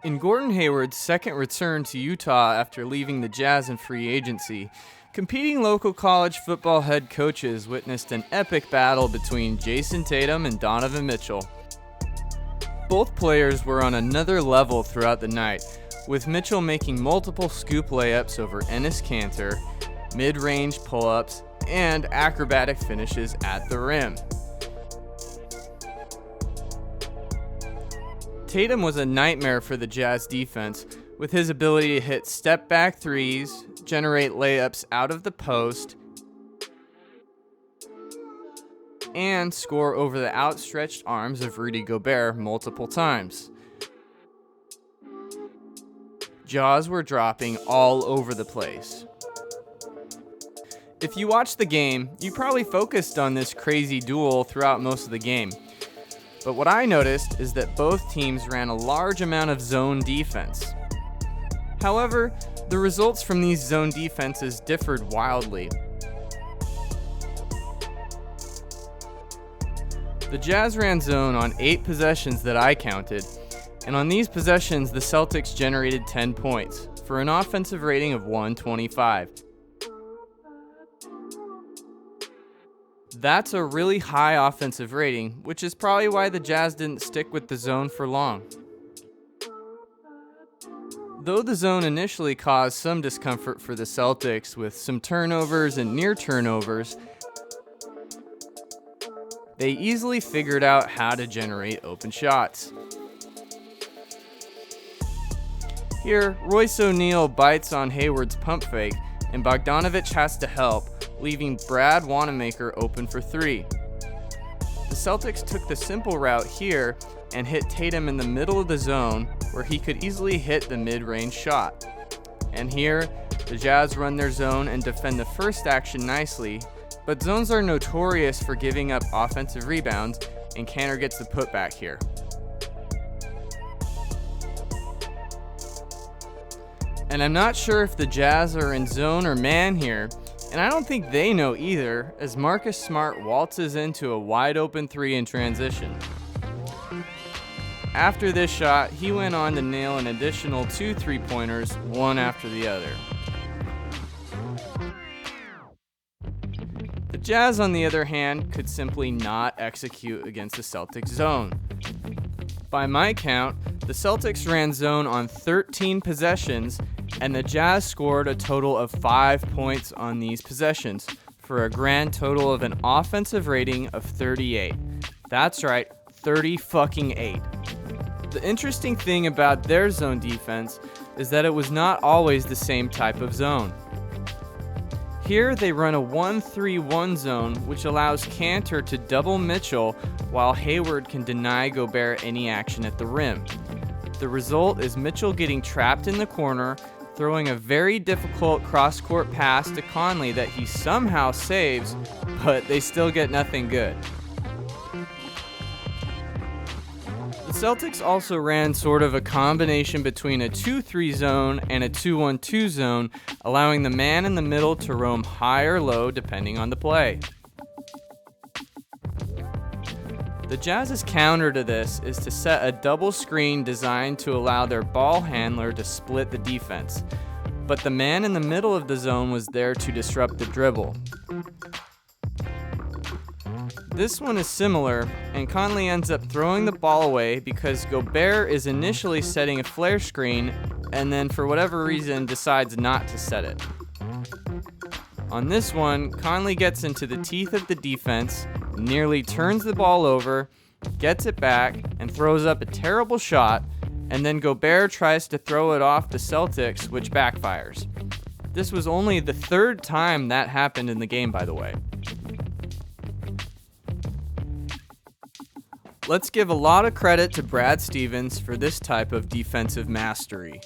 In Gordon Hayward's second return to Utah after leaving the Jazz in free agency, competing local college football head coaches witnessed an epic battle between Jayson Tatum and Donovan Mitchell. Both players were on another level throughout the night, with Mitchell making multiple scoop layups over Enes Kanter, mid-range pull-ups, and acrobatic finishes at the rim. Tatum was a nightmare for the Jazz defense, with his ability to hit step-back threes, generate layups out of the post, and score over the outstretched arms of Rudy Gobert multiple times. Jaws were dropping all over the place. If you watched the game, you probably focused on this crazy duel throughout most of the game. But what I noticed is that both teams ran a large amount of zone defense. However, the results from these zone defenses differed wildly. The Jazz ran zone on 8 possessions that I counted, and on these possessions the Celtics generated 10 points, for an offensive rating of 125. That's a really high offensive rating, which is probably why the Jazz didn't stick with the zone for long. Though the zone initially caused some discomfort for the Celtics with some turnovers and near turnovers, they easily figured out how to generate open shots. Here, Royce O'Neal bites on Hayward's pump fake, and Bogdanovich has to help, leaving Brad Wanamaker open for 3. The Celtics took the simple route here and hit Tatum in the middle of the zone where he could easily hit the mid-range shot. And here, the Jazz run their zone and defend the first action nicely, but zones are notorious for giving up offensive rebounds, and Kanter gets the putback here. And I'm not sure if the Jazz are in zone or man here, and I don't think they know either, as Marcus Smart waltzes into a wide open 3 in transition. After this shot, he went on to nail an additional 2 3-pointers, one after the other. The Jazz, on the other hand, could simply not execute against the Celtics zone. By my count, the Celtics ran zone on 13 possessions, and the Jazz scored a total of 5 points on these possessions, for a grand total of an offensive rating of 38. That's right, 30-fucking-8. The interesting thing about their zone defense is that it was not always the same type of zone. Here they run a 1-3-1 zone, which allows Kanter to double Mitchell while Hayward can deny Gobert any action at the rim. The result is Mitchell getting trapped in the corner, throwing a very difficult cross-court pass to Conley that he somehow saves, but they still get nothing good. The Celtics also ran sort of a combination between a 2-3 zone and a 2-1-2 zone, allowing the man in the middle to roam high or low depending on the play. The Jazz's counter to this is to set a double screen designed to allow their ball handler to split the defense, but the man in the middle of the zone was there to disrupt the dribble. This one is similar, and Conley ends up throwing the ball away because Gobert is initially setting a flare screen and then for whatever reason decides not to set it. On this one, Conley gets into the teeth of the defense, nearly turns the ball over, gets it back, and throws up a terrible shot, and then Gobert tries to throw it off the Celtics, which backfires. This was only the 3rd time that happened in the game, by the way. Let's give a lot of credit to Brad Stevens for this type of defensive mastery.